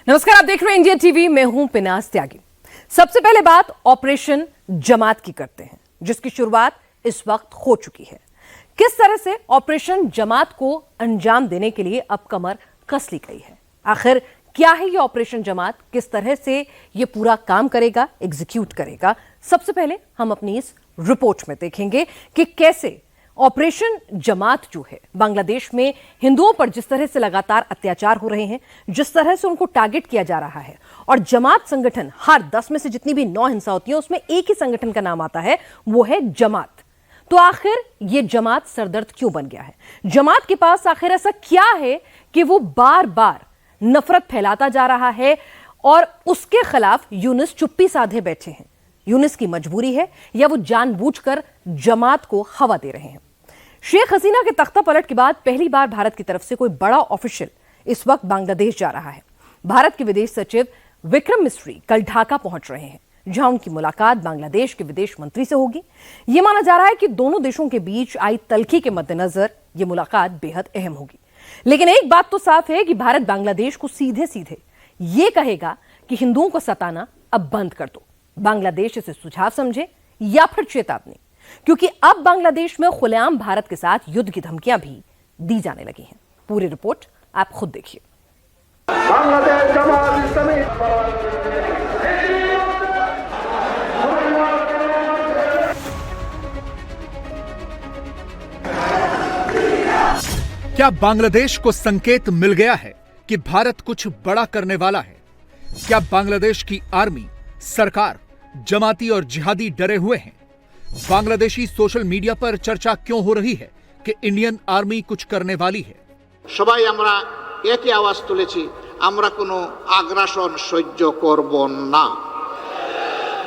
नमस्कार, आप देख रहे हैं इंडिया टीवी। मैं हूं पिनास त्यागी। सबसे पहले बात ऑपरेशन जमात की करते हैं, जिसकी शुरुआत इस वक्त हो चुकी है। किस तरह से ऑपरेशन जमात को अंजाम देने के लिए अब कमर कस ली गई है। आखिर क्या है ये ऑपरेशन जमात, किस तरह से ये पूरा काम करेगा, एग्जीक्यूट करेगा। सबसे पहले हम अपनी इस रिपोर्ट में देखेंगे कि कैसे ऑपरेशन जमात जो है बांग्लादेश में हिंदुओं पर जिस तरह से लगातार अत्याचार हो रहे हैं, जिस तरह से उनको टारगेट किया जा रहा है, और जमात संगठन हर 10 में से जितनी भी 9 हिंसा होती है उसमें एक ही संगठन का नाम आता है, वो है जमात। तो आखिर ये जमात सरदर्द क्यों बन गया है? जमात के पास आखिर ऐसा क्या है कि वो बार बार नफरत फैलाता जा रहा है और उसके खिलाफ यूनुस चुप्पी साधे बैठे हैं? यूनुस की मजबूरी है या वो जानबूझकर जमात को हवा दे रहे हैं? शेख हसीना के तख्ता पलट के बाद पहली बार भारत की तरफ से कोई बड़ा ऑफिशियल इस वक्त बांग्लादेश जा रहा है। भारत के विदेश सचिव विक्रम मिस्री कल ढाका पहुंच रहे हैं, जहां उनकी मुलाकात बांग्लादेश के विदेश मंत्री से होगी। यह माना जा रहा है कि दोनों देशों के बीच आई तल्खी के मद्देनजर यह मुलाकात बेहद अहम होगी। लेकिन एक बात तो साफ है कि भारत बांग्लादेश को सीधे सीधे यह कहेगा कि हिंदुओं को सताना अब बंद कर दो। बांग्लादेश इसे सुझाव समझे या फिर चेतावनी, क्योंकि अब बांग्लादेश में खुलेआम भारत के साथ युद्ध की धमकियां भी दी जाने लगी हैं। पूरी रिपोर्ट आप खुद देखिए। बांग्लादेश जमात इस्लामी क्या बांग्लादेश को संकेत मिल गया है कि भारत कुछ बड़ा करने वाला है? क्या बांग्लादेश की आर्मी, सरकार, जमाती और जिहादी डरे हुए हैं? बांग्लादेशी सोशल मीडिया पर चर्चा क्यों हो रही है कि इंडियन आर्मी कुछ करने वाली है? সবাই আমরা একই আওয়াজ তুলেছি, আমরা কোনো আগ্রাসন সহ্য করব না।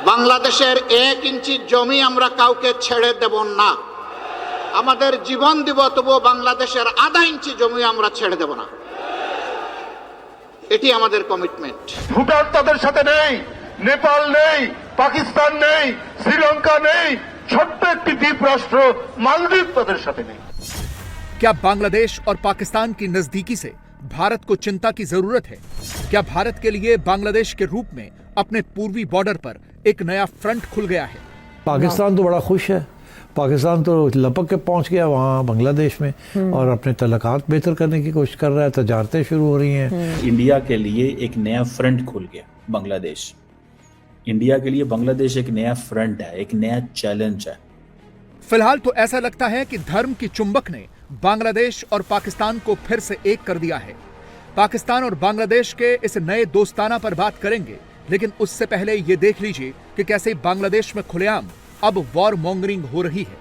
বাংলাদেশের 1 ইঞ্চি জমি আমরা কাউকে ছেড়ে দেব না। আমাদের জীবন দিব, তবুও বাংলাদেশের আধা ইঞ্চি জমি আমরা ছেড়ে দেব না। এটি আমাদের কমিটমেন্ট। ভুটান তাদের সাথে নেই, নেপাল নেই, পাকিস্তান নেই, শ্রীলঙ্কা নেই, ছোট্ট একটি দ্বীপ রাষ্ট্র মালদ্বীপ তাদের সাথে নেই। क्या बांग्लादेश और पाकिस्तान की नजदीकी से भारत को चिंता की जरूरत है? क्या भारत के लिए बांग्लादेश के रूप में अपने पूर्वी बॉर्डर पर एक नया फ्रंट खुल गया है? पाकिस्तान तो बड़ा खुश है। पाकिस्तान तो लपक के पहुंच गया वहाँ बांग्लादेश में और अपने तल्लुकात बेहतर करने की कोशिश कर रहा है। तजारतें शुरू हो रही हैं। इंडिया के लिए एक नया फ्रंट खुल गया बांग्लादेश। इंडिया के लिए बांग्लादेश एक नया फ्रंट है, एक नया चैलेंज है। फिलहाल तो ऐसा लगता है कि धर्म की चुंबक ने बांग्लादेश और पाकिस्तान को फिर से एक कर दिया है। पाकिस्तान और बांग्लादेश के इस नए दोस्ताना पर बात करेंगे, लेकिन उससे पहले ये देख लीजिए कि कैसे बांग्लादेश में खुलेआम अब वॉर मॉन्गरिंग हो रही है।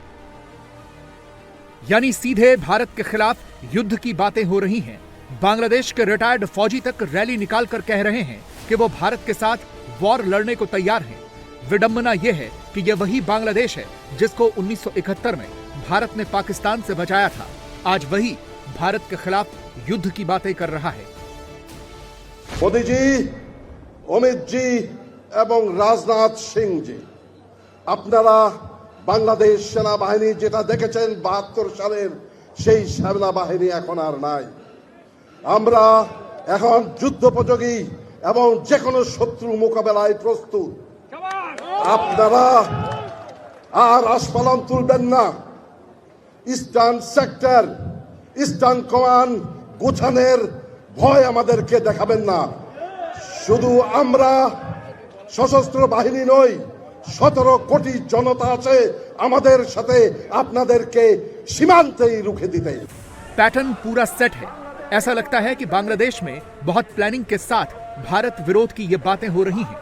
यानी सीधे भारत के खिलाफ युद्ध की बातें हो रही हैं। बांग्लादेश के रिटायर्ड फौजी तक रैली निकालकर कह रहे हैं कि वो भारत के साथ वॉर लड़ने को तैयार हैं। विडंबना यह है कि यह वही बांग्लादेश है जिसको 1971 में भारत ने पाकिस्तान से बचाया था। आज वही भारत के खिलाफ युद्ध की बातें कर रहा है। मोदी जी, अमित जी এবং রাজনাথ সিং জি, আপনারা বাংলাদেশ সেনাবাহিনী যেটা দেখেছেন 72 সালের সেই সেনাবাহিনী এখন আর নাই। আমরা এখন যুদ্ধোপযোগী এবং যে কোনো শত্রু মোকাবেলায় প্রস্তুত। আপনারা আর আস্ফালন তুলবেন না। ইস্টার্ন সেক্টর, ইস্টার্ন কমান্ড গোছানোর ভয় আমাদেরকে দেখাবেন না। শুধু আমরা সশস্ত্র বাহিনী নই, 17 কোটি জনতা আছে আমাদের সাথে আপনাদেরকে সীমান্তেই রুখে দিতে। पैटर्न पूरा सेट है। ऐसा लगता है कि बांग्लादेश में बहुत प्लानिंग के साथ भारत विरोध की ये बातें हो रही हैं।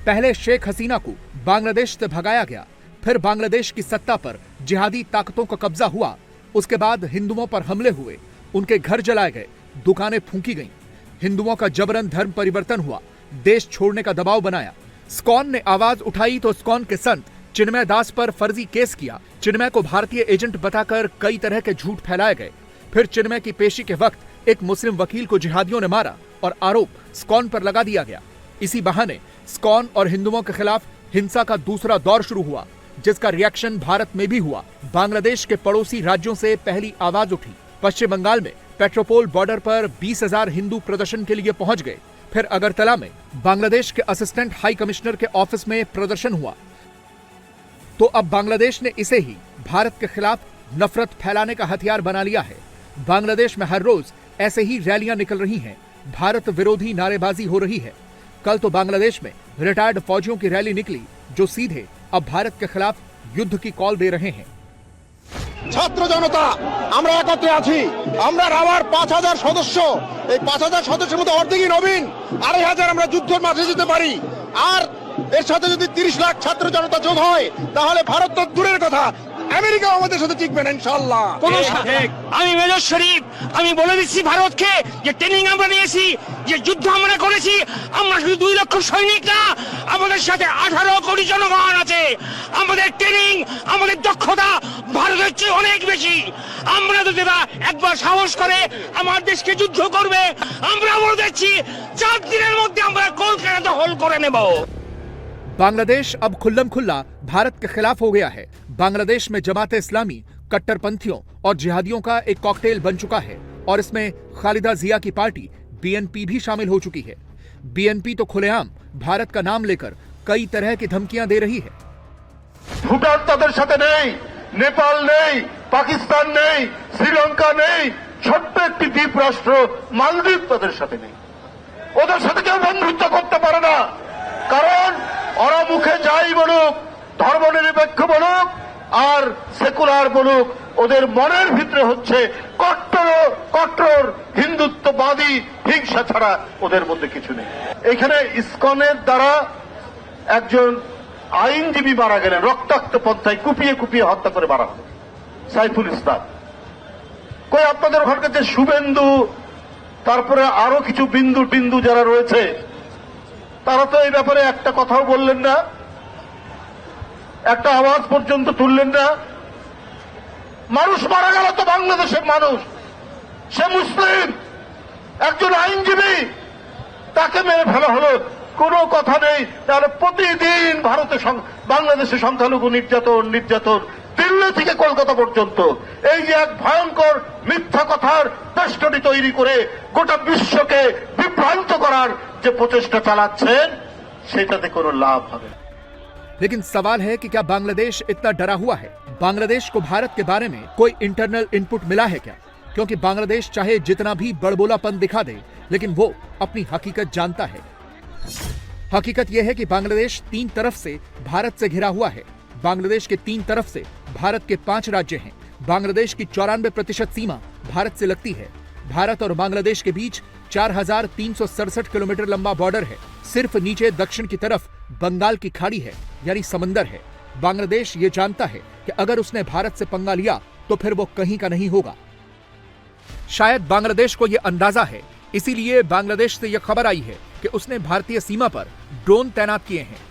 पहले शेख हसीना को बांग्लादेश से भगाया गया, फिर बांग्लादेश की सत्ता पर जिहादी ताकतों का कब्जा हुआ। उसके बाद हिंदुओं पर हमले हुए, उनके घर जलाए गए, दुकानें फूंकी गईं, हिंदुओं का जबरन धर्म परिवर्तन हुआ, देश छोड़ने का दबाव बनाया। स्कॉन ने आवाज उठाई तो स्कॉन के संत चिन्मय दास पर फर्जी केस किया। चिन्मय को भारतीय एजेंट बताकर कई तरह के झूठ फैलाए गए। फिर चिन्मय की पेशी के वक्त एक मुस्लिम वकील को जिहादियों ने मारा और आरोप स्कॉन पर लगा दिया गया। इसी बहाने स्कॉन और हिंदुओं के खिलाफ हिंसा का दूसरा दौर शुरू हुआ, जिसका रिएक्शन भारत में भी हुआ। बांग्लादेश के पड़ोसी राज्यों से पहली आवाज उठी, पश्चिम बंगाल में पेट्रोपोल बॉर्डर पर 20,000 हिंदू प्रदर्शन के लिए पहुंच गए। फिर अगरतला में बांग्लादेश के असिस्टेंट हाई कमिश्नर के ऑफिस में प्रदर्शन हुआ। तो अब बांग्लादेश ने इसे ही भारत के खिलाफ नफरत फैलाने का हथियार बना लिया है। बांग्लादेश में हर रोज ऐसे ही रैलियां निकल रही हैं, भारत विरोधी नारेबाजी हो रही है। कल तो बांग्लादेश में रिटायर्ड फौजियों की रैली निकली जो सीधे अब भारत के खिलाफ युद्ध की कॉल दे रहे हैं। ছাত্র জনতা আমরা একত্রে আছি। আমরা রাওয়ার 5,000 সদস্য, এই 5,000 সদস্যের মধ্যে অর্ধেকই নবীন, 2,500 আমরা যুদ্ধের মাঠে যেতে পারি। আর এর সাথে যদি 30 লাখ ছাত্র জনতা যোগ হয় তাহলে ভারত তো দূরের কথা, আমেরিকাও আমাদের সাথে টিকবে না ইনশাআল্লাহ। আমি মেজর শরীফ, আমি বলে দিচ্ছি ভারতকে যে ট্রেনিং আমরা নিয়েছি, যে যুদ্ধ আমরা করেছি, আমরা শুধু 2 লক্ষ সৈনিক না, আমাদের সাথে 18 কোটি জনগণ আছে। আমাদের ট্রেনিং, আমাদের দক্ষতা ভারতের চেয়ে অনেক বেশি। আমরা যদি একবার সাহস করে আমার দেশকে যুদ্ধ করবে, আমরা বলে দিচ্ছি 4 দিনের মধ্যে আমরা কলকাতা দখল করে নেব। बांग्लादेश अब खुल्लम खुल्ला भारत के खिलाफ हो गया है। बांग्लादेश में जमात इस्लामी, कट्टरपंथियों और जिहादियों का एक कॉकटेल बन चुका है और इसमें खालिदा जिया की पार्टी बीएनपी भी शामिल हो चुकी है। बीएनपी तो खुलेआम भारत का नाम लेकर कई तरह की धमकियां दे रही है। ভুটান তাদের সাথে নেই, নেপাল নেই, পাকিস্তান নেই, শ্রীলঙ্কা নেই, ছোট্ট একটি দ্বীপ রাষ্ট্র মালদ্বীপ তাদের সাথে নেই। ওদের সাথে কেউ বন্ধুত্ব করতে পারে না, কারণ ওরা মুখে যাই বলুক, ধর্মনিরপেক্ষ বলুক আর সেকুলার বলুক, ওদের মনের ভিতরে হচ্ছে কট্টর হিন্দুত্ববাদী হিংসা ছাড়া ওদের মধ্যে কিছু নেই। এখানে ইসকনের দ্বারা একজন আইনজীবী মারা গেলেন, রক্তাক্ত পন্থায় কুপিয়ে কুপিয়ে হত্যা করে মারা হলো, সাইফুল ইসলাম। কই আপনাদের ওখানকার যে শুভেন্দু, তারপরে আরো কিছু বিন্দু টিন্দু যারা রয়েছে, তারা তো এই ব্যাপারে একটা কথাও বললেন না, একটা আওয়াজ পর্যন্ত তুললেন না। মানুষ মারা গেল তো বাংলাদেশের মানুষ, সে মুসলিম, একজন আইনজীবী, তাকে মেরে ফেলা হলো, কোনো কথা নেই। তাহলে প্রতিদিন ভারতে বাংলাদেশে সংখ্যালঘু নির্যাতন দিল্লি থেকে কলকাতা পর্যন্ত, এই যে এক ভয়ঙ্কর মিথ্যা কথার বেষ্টনী তৈরি করে গোটা বিশ্বকে বিভ্রান্ত করার যে প্রচেষ্টা চালাচ্ছেন, সেটাতে কোনো লাভ হবে না। लेकिन सवाल है कि क्या बांग्लादेश इतना डरा हुआ है? बांग्लादेश को भारत के बारे में कोई इंटरनल इनपुट मिला है क्या? क्योंकि बांग्लादेश चाहे जितना भी बड़बोलापन दिखा दे, लेकिन वो अपनी हकीकत जानता है। हकीकत यह है कि बांग्लादेश 3 तरफ से भारत से घिरा हुआ है। बांग्लादेश के 3 तरफ से भारत के 5 राज्य हैं। बांग्लादेश की 94% सीमा भारत से लगती है। भारत और बांग्लादेश के बीच 4,367 किलोमीटर लंबा बॉर्डर है। सिर्फ नीचे दक्षिण की तरफ बंगाल की खाड़ी है, यानी समंदर है। बांग्लादेश ये जानता है कि अगर उसने भारत से पंगा लिया तो फिर वो कहीं का नहीं होगा। शायद बांग्लादेश को यह अंदाजा है, इसीलिए बांग्लादेश से यह खबर आई है कि उसने भारतीय सीमा पर ड्रोन तैनात किए हैं।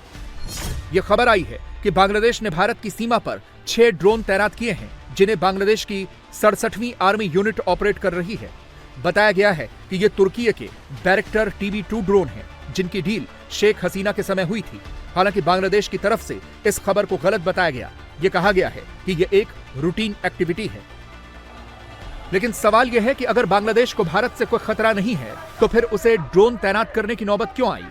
यह खबर आई है कि बांग्लादेश ने भारत की सीमा पर 6 ड्रोन तैनात किए हैं, जिन्हें बांग्लादेश की 67वीं आर्मी यूनिट ऑपरेट कर रही है। बताया गया है कि ये तुर्की के बैरक्टर TB2 ड्रोन हैं, जिनकी डील शेख हसीना के समय हुई थी। हालांकि बांग्लादेश की तरफ से इस खबर को गलत बताया गया। ये कहा गया है कि यह एक रूटीन एक्टिविटी है। लेकिन सवाल यह है कि अगर बांग्लादेश को भारत से कोई खतरा नहीं है तो फिर उसे ड्रोन तैनात करने की नौबत क्यों आई?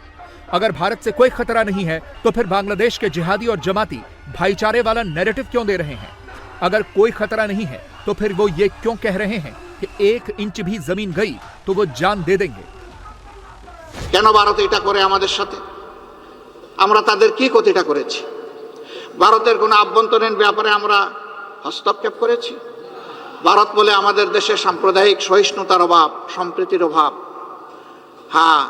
अगर भारत से कोई खतरा नहीं है तो फिर बांग्लादेश के जिहादी और जमाती भाईचारे वाला नैरेटिव क्यों दे रहे हैं? अगर कोई खतरा नहीं है तो फिर वो ये क्यों कह रहे हैं कि 1 इंच भी जमीन गई तो वो जान दे देंगे? কেন ভারত এটা করে আমাদের সাথে? আমরা তাদের কি ক্ষতিটা করেছি? ভারতের কোন আভ্যন্তরীণ ব্যাপারে আমরা হস্তক্ষেপ করেছি? ভারত বলে আমাদের দেশে সাম্প্রদায়িক সহিষ্ণুতার অভাব, সম্প্রীতির অভাব। হ্যাঁ,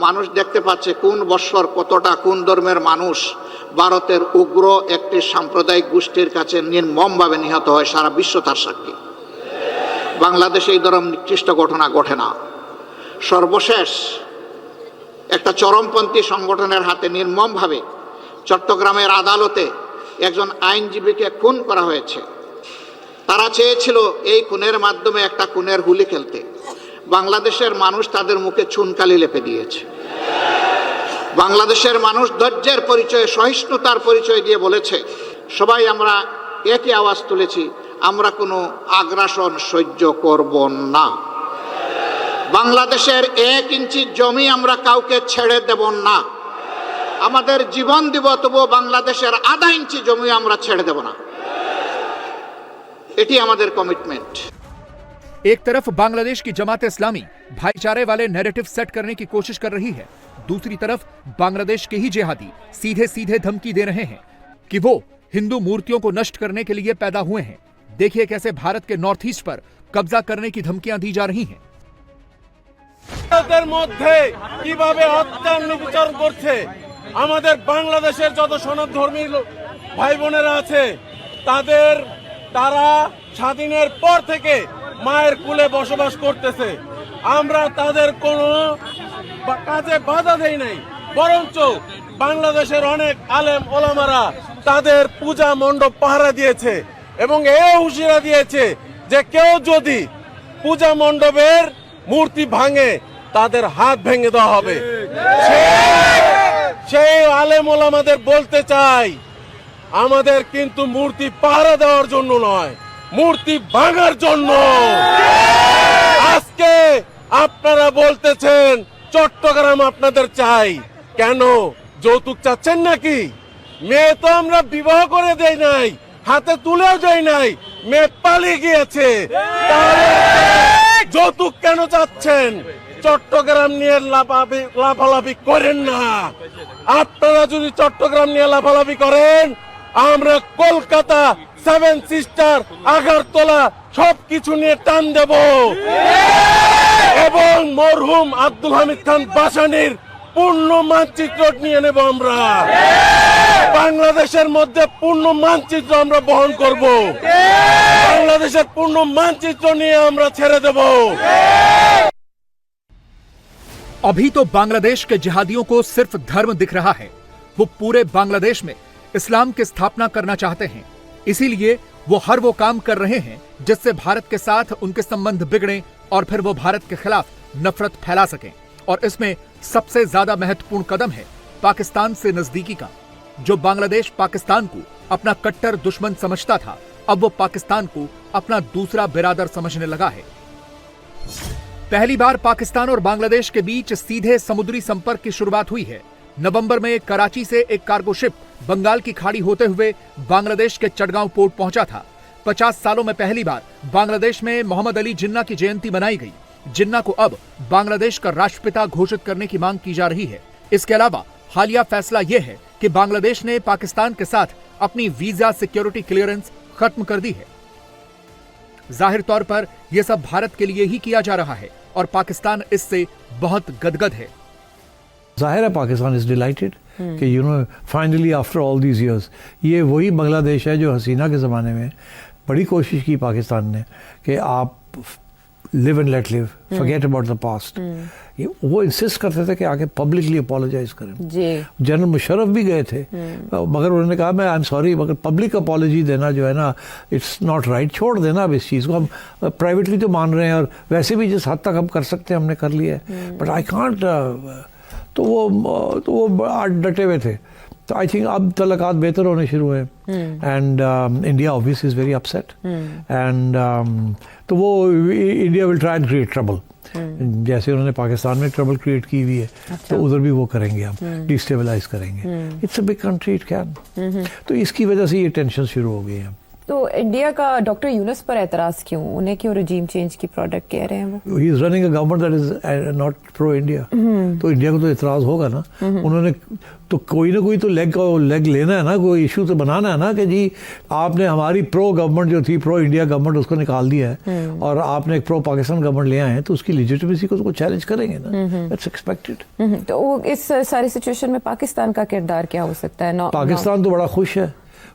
মানুষ দেখতে পাচ্ছে কোন বৎসর কতটা কোন ধর্মের মানুষ ভারতের উগ্র একটি সাম্প্রদায়িক গোষ্ঠীর কাছে নির্মমভাবে নিহত হয়, সারা বিশ্ব তার সাক্ষী। বাংলাদেশে এই ধরনের নিকৃষ্ট ঘটনা ঘটে না। সর্বশেষ একটা চরমপন্থী সংগঠনের হাতে নির্মমভাবে চট্টগ্রামের আদালতে একজন আইনজীবীকে খুন করা হয়েছে। তারা চেয়েছিল এই খুনের মাধ্যমে একটা খুনের হুলি খেলতে। বাংলাদেশের মানুষ তাদের মুখে চুনকালি লেপে দিয়েছে। বাংলাদেশের মানুষ ধৈর্যের পরিচয়, সহিষ্ণুতার পরিচয় দিয়ে বলেছে, সবাই আমরা একই আওয়াজ তুলেছি, আমরা কোনো আগ্রাসন সহ্য করব না। বাংলাদেশের 1 ইঞ্চি জমি আমরা কাউকে ছেড়ে দেব না। আমাদের জীবন দিব, তবুও বাংলাদেশের আধা ইঞ্চি জমি আমরা ছেড়ে দেব না। এটি আমাদের কমিটমেন্ট। एक तरफ बांग्लादेश की जमात इस्लामी भाईचारे वाले नैरेटिव सेट करने की कोशिश कर रही है, दूसरी तरफ बांग्लादेश के ही जिहादी सीधे सीधे धमकी दे रहे हैं कि वो हिंदू मूर्तियों को नष्ट करने के लिए पैदा हुए हैं। देखिए कैसे भारत के नॉर्थ ईस्ट पर कब्जा करने की धमकियां दी जा रही हैं। ভারতের মধ্যে কিভাবে হত্যার নির্যাতন করছে, আমাদের বাংলাদেশের যত সনাতনধর্মী ভাই বোনেরা আছে তারা স্বাধীনের পর থেকে মায়ের কুলে বসবাস করতেছে। আমরা তাদের কোনো কাজে বাধা দেই নাই, বরঞ্চ বাংলাদেশের অনেক আলেম ওলামারা তাদের পূজা মণ্ডপ পাহারা দিয়েছে এবং এও হুঁশিয়ারি দিয়েছে যে কেউ যদি পূজা মণ্ডপের মূর্তি ভাঙে তাদের হাত ভেঙে দেওয়া হবে। সেই আলেম ওলামাদের বলতে চাই, আমাদের কিন্তু মূর্তি পাহারা দেওয়ার জন্য নয়, মূর্তি ভাঙার জন্য। আজকে আপনারা বলতেছেন চট্টগ্রাম আপনাদের চাই, কেন যৌতুক চাচ্ছেন নাকি? মেয়ে তো আমরা বিবাহ করে দেই নাই, হাতে তুলেও দেই নাই, মেয়ে পালিয়ে গিয়েছে, তাহলে যৌতুক কেন চাচ্ছেন? চট্টগ্রাম নিয়ে লাফালাফি করেন না। আপনারা যদি চট্টগ্রাম নিয়ে লাফালাফি করেন, আমরা কলকাতা, 7 সিস্টার, আগারতলা সবকিছু নিয়ে টান দেব এবং মরহুম আব্দুল হামিদ খান বাসানির পূর্ণ মানচিত্র নিয়ে নেব। আমরা বাংলাদেশের মধ্যে পূর্ণ মানচিত্র আমরা বহন করব, বাংলাদেশের পূর্ণ মানচিত্র নিয়ে আমরা ছেড়ে দেব। अभी तो बांग्लादेश के जिहादियों को सिर्फ धर्म दिख रहा है। वो पूरे बांग्लादेश में इस्लाम की स्थापना करना चाहते हैं, इसीलिए वो हर वो काम कर रहे हैं जिससे भारत के साथ उनके संबंध बिगड़े और फिर वो भारत के खिलाफ नफरत फैला सकें। और इसमें सबसे ज्यादा महत्वपूर्ण कदम है पाकिस्तान से नजदीकी का। जो बांग्लादेश पाकिस्तान को अपना कट्टर दुश्मन समझता था, अब वो पाकिस्तान को अपना दूसरा बिरादर समझने लगा है। पहली बार पाकिस्तान और बांग्लादेश के बीच सीधे समुद्री संपर्क की शुरुआत हुई है। नवंबर में कराची से एक कार्गो शिप बंगाल की खाड़ी होते हुए बांग्लादेश के चटगांव पोर्ट पहुंचा था। 50 सालों में पहली बार बांग्लादेश में मोहम्मद अली जिन्ना की जयंती मनाई गई। जिन्ना को अब बांग्लादेश का राष्ट्रपिता घोषित करने की मांग की जा रही है। इसके अलावा हालिया फैसला यह है कि बांग्लादेश ने पाकिस्तान के साथ अपनी वीजा सिक्योरिटी क्लियरेंस खत्म कर दी है। जाहिर तौर पर यह सब भारत के लिए ही किया जा रहा है और पाकिस्तान इससे बहुत गदगद है। जाहिर है पाकिस्तान इज डिलाइटेड कि finally after all these years ये वही बांग्लादेश है जो हसीना के ज़माने में बड़ी कोशिश की पाकिस्तान ने कि आप live and let live, forget about the past. वो इंसिस्ट करते थे कि आके पब्लिकली अपोलोजाइज करें। जनरल मुशर्रफ भी गए थे, मगर उन्होंने कहा मैं आई एम सॉरी, मगर पब्लिक अपोलॉजी देना जो है ना, इट्स नॉट राइट। छोड़ देना अब इस चीज़ को, हम प्राइवेटली तो मान रहे हैं और वैसे भी जिस हद तक हम कर सकते हैं हमने कर लिया है, बट आई कांट। तो वो डटे हुए थे। तो आई थिंक अब तलकात बेहतर होने शुरू हुए and India obviously is very upset and तो वो India will try and create trouble, जैसे उन्होंने पाकिस्तान में ट्रबल क्रिएट की हुई है। तो उधर भी वो करेंगे, हम डिस्टेबलाइज करेंगे। It's a big country, it can. तो इसकी वजह से ये टेंशन शुरू हो गई है। तो इंडिया का डॉक्टर यूनुस पर एतराज क्यों? उन्हें क्यों रजीम चेंज की प्रोडक्ट कह रहे हैं वो? He is running a government that is not pro India. तो इंडिया को तो एतराज होगा ना। उन्होंने तो कोई ना कोई तो लेग लेना है ना, कोई इशू तो बनाना है ना कि जी आपने हमारी प्रो गवर्नमेंट जो थी, प्रो इंडिया गवर्नमेंट, उसको निकाल दिया है और आपने एक प्रो पाकिस्तान गवर्नमेंट ले आए हैं, तो उसकी लेजिटिमेसी को तो चैलेंज करेंगे ना। It's expected. तो इस सारी सिचुएशन में पाकिस्तान का किरदार क्या हो सकता है? पाकिस्तान तो बड़ा खुश है।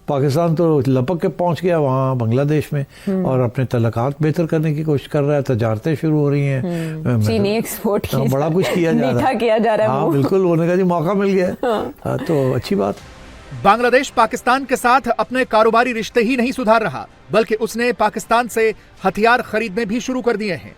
पाकिस्तान तो लपक के पहुंच गया वहाँ बांग्लादेश में और अपने तलकात बेहतर करने की कोशिश कर रहा है। तजारतें शुरू हो रही हैं, चीनी एक्सपोर्ट की बड़ा कुछ किया जा रहा है। हाँ बिल्कुल, होने का जी मौका मिल गया है। तो अच्छी बात। बांग्लादेश पाकिस्तान के साथ अपने कारोबारी रिश्ते ही नहीं सुधार रहा, बल्कि उसने पाकिस्तान से हथियार खरीदने भी शुरू कर दिए हैं।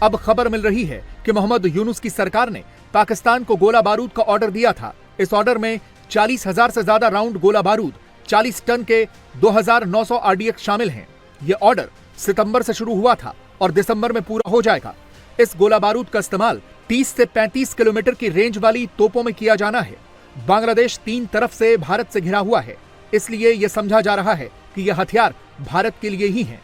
अब खबर मिल रही है कि मोहम्मद यूनुस की सरकार ने पाकिस्तान को गोला बारूद का ऑर्डर दिया था। इस ऑर्डर में 40,000 से ज्यादा राउंड गोला बारूद, 40 टन के 2900 RDX शामिल हैं। ये ऑर्डर सितंबर से शुरू हुआ था और दिसंबर में पूरा हो जाएगा। इस गोला बारूद का इस्तेमाल 30 से 35 किलोमीटर की रेंज वाली तोपों में किया जाना है। बांग्लादेश 3 तरफ से भारत से घिरा हुआ है, इसलिए यह समझा जा रहा है कि यह हथियार भारत के लिए ही हैं।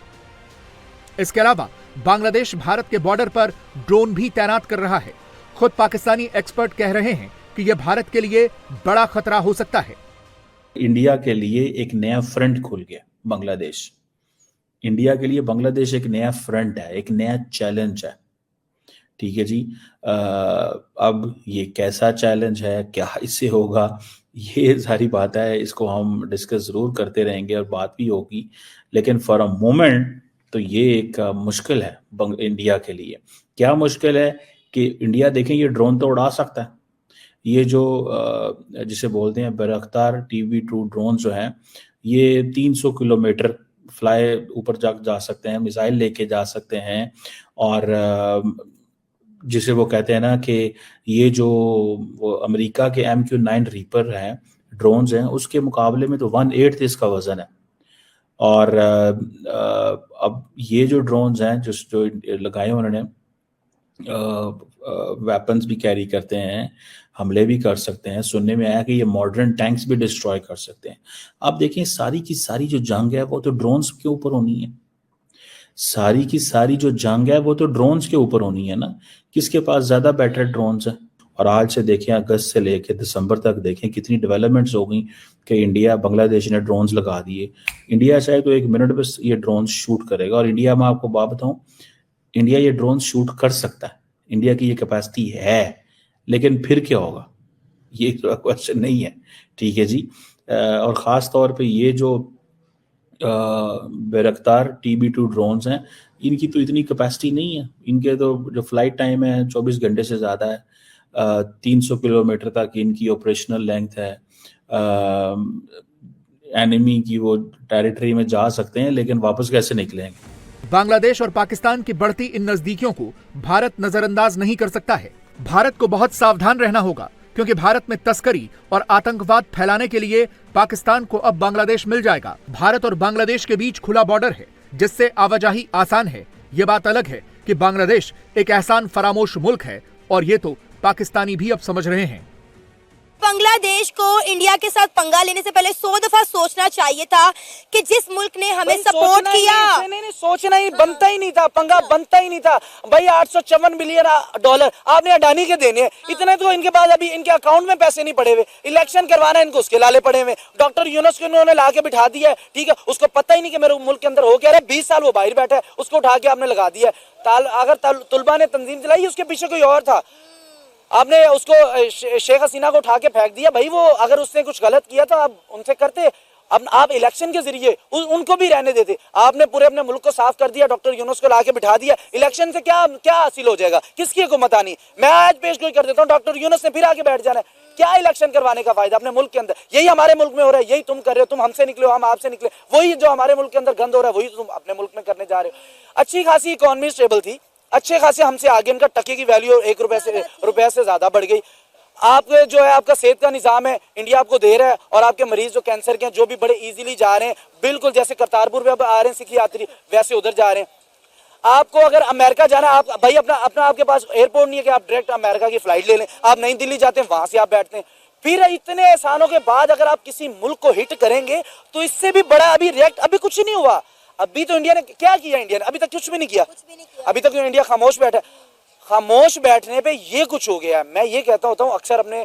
इसके अलावा बांग्लादेश भारत के बॉर्डर पर ड्रोन भी तैनात कर रहा है। खुद पाकिस्तानी एक्सपर्ट कह रहे हैं कि यह भारत के लिए बड़ा खतरा हो सकता है। इंडिया के लिए एक नया फ्रंट खुल गया बांग्लादेश। इंडिया के लिए बांग्लादेश एक नया फ्रंट है, एक नया चैलेंज है। ठीक है जी। अब ये कैसा चैलेंज है, क्या इससे होगा, ये सारी बात है, इसको हम डिस्कस जरूर करते रहेंगे और बात भी होगी। लेकिन फॉर अ मोमेंट तो ये एक मुश्किल है इंडिया के लिए। क्या मुश्किल है कि इंडिया देखें ये ड्रोन तो उड़ा सकता है। ये जो जिसे बोलते हैं बैरक्तार TB2 ड्रोन जो हैं, ये 300 किलोमीटर फ्लाई ऊपर जा सकते हैं, मिसाइल लेके जा सकते हैं। और जिसे वो कहते हैं ना कि ये जो वो अमेरिका के MQ-9 रीपर हैं, ड्रोन्स हैं, उसके मुकाबले में तो 1/8 इसका वजन है। और अब ये जो ड्रोन्स हैं जो लगाए उन्होंने, वेपन्स भी कैरी करते हैं, हमले भी कर सकते हैं। सुनने में आया कि ये मॉडर्न टैंक्स भी डिस्ट्रॉय कर सकते हैं। अब देखिए सारी की सारी जो जंग है वो तो ड्रोन्स के ऊपर होनी है। सारी की सारी जो जंग है वो तो ड्रोन्स के ऊपर होनी है ना। किसके पास ज्यादा बेटर ड्रोन्स है। और आज से देखें, अगस्त से लेकर दिसंबर तक देखें कितनी डेवलपमेंट्स हो गई कि इंडिया बांग्लादेश ने ड्रोन्स लगा दिए। इंडिया चाहे तो 1 मिनट में ये ड्रोन शूट करेगा। और इंडिया में आपको बात बताऊं, इंडिया ये ड्रोन शूट कर सकता है, इंडिया की ये कैपेसिटी है। लेकिन फिर क्या होगा, ये क्वेश्चन नहीं है। ठीक है जी। और ख़ास तौर पे ये जो बैरक्तार TB2 ड्रोन्स हैं, इनकी तो इतनी कैपेसिटी नहीं है। इनके तो जो फ्लाइट टाइम है 24 घंटे से ज़्यादा है। 300 किलोमीटर तक इनकी ऑपरेशनल लेंथ है। एनिमी की वो टेरिटरी में जा सकते हैं, लेकिन वापस कैसे निकलेंगे। बांग्लादेश और पाकिस्तान की बढ़ती इन नजदीकियों को भारत नजरअंदाज नहीं कर सकता है। भारत को बहुत सावधान रहना होगा, क्योंकि भारत में तस्करी और आतंकवाद फैलाने के लिए पाकिस्तान को अब बांग्लादेश मिल जाएगा। भारत और बांग्लादेश के बीच खुला बॉर्डर है, जिससे आवाजाही आसान है। ये बात अलग है कि बांग्लादेश एक एहसान फरामोश मुल्क है, और ये तो पाकिस्तानी भी अब समझ रहे हैं। बांग्लादेश को इंडिया के साथ पंगा लेने से पहले 100 दफा सोचना चाहिए था कि जिस मुल्क ने हमें सपोर्ट किया। नहीं, सोचना ही बनता ही नहीं था, पंगा बनता ही नहीं था भाई। 854 बिलियन डॉलर आपने अडानी के देने हैं। इतने तो इनके पास अभी इनके अकाउंट में पैसे नहीं पड़े हुए। इलेक्शन करवाना इनको उसके लाले पड़े हुए। डॉक्टर यूनुस को इन्होंने ला के बिठा दिया है। ठीक है, उसको पता ही नहीं कि मेरे मुल्क के अंदर हो क्या रहा है। 20 साल वो बाहर बैठा है, उसको उठा के आपने लगा दिया है। अगर तुलबा ने तंजीम चलाई, उसके पीछे कोई और था। आपने उसको शेख हसीना को उठा के फेंक दिया। भाई वो अगर उसने कुछ गलत किया तो आप उनसे करते। अब आप इलेक्शन के जरिए उनको भी रहने देते। आपने पूरे अपने मुल्क को साफ कर दिया, डॉक्टर यूनुस को लाके बिठा दिया। इलेक्शन से क्या हासिल हो जाएगा, किसकी हुकूमत आनी। मैं आज पेश गोई कर देता हूँ, डॉक्टर यूनुस ने फिर आके बैठ जाना है। क्या इलेक्शन करवाने का फायदा अपने मुल्क के अंदर। यही हमारे मुल्क में हो रहा है, यही तुम कर रहे हो। तुम हमसे निकले हो, हम आपसे निकले। वही जो हमारे मुल्क के अंदर गंद हो रहा है, वही तुम अपने मुल्क में करने जा रहे हो। अच्छी खासी इकोनॉमी स्टेबल थी, अच्छे खासे हमसे आगे इनका टके की वैल्यू 1 रुपए से ज्यादा बढ़ गई। आपके जो है आपका सेहत का निजाम है, इंडिया आपको दे रहा है। और आपके मरीज जो कैंसर के हैं, जो भी बड़े इजीली जा रहे हैं, बिल्कुल जैसे करतारपुर में अब आ रहे हैं सिख यात्री, वैसे उधर जा रहे हैं। आपको अगर अमेरिका जाना, आप भाई अपना आपके पास एयरपोर्ट नहीं है कि आप डायरेक्ट अमेरिका की फ्लाइट ले लें। आप नई दिल्ली जाते हैं, वहां से आप बैठते हैं। फिर इतने एहसानों के बाद अगर आप किसी मुल्क को हिट करेंगे तो इससे भी बड़ा अभी कुछ नहीं हुआ। अभी तो इंडिया ने क्या किया, इंडिया ने अभी तक कुछ भी नहीं किया। अभी तक इंडिया खामोश बैठा। खामोश बैठने पे ये कुछ हो गया। मैं ये कहता होता हूँ अक्सर अपने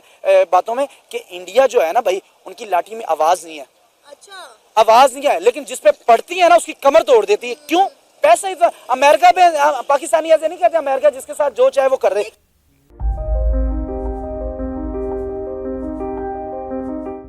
बातों में कि इंडिया जो है ना भाई, उनकी लाठी में आवाज नहीं है। अच्छा, आवाज नहीं है, लेकिन जिस पे पड़ती है ना उसकी कमर तोड़ देती है। क्यों? पैसा ही तो। अमेरिका पे पाकिस्तानी ऐसे नहीं कहते, अमेरिका जिसके साथ जो चाहे वो कर रहे।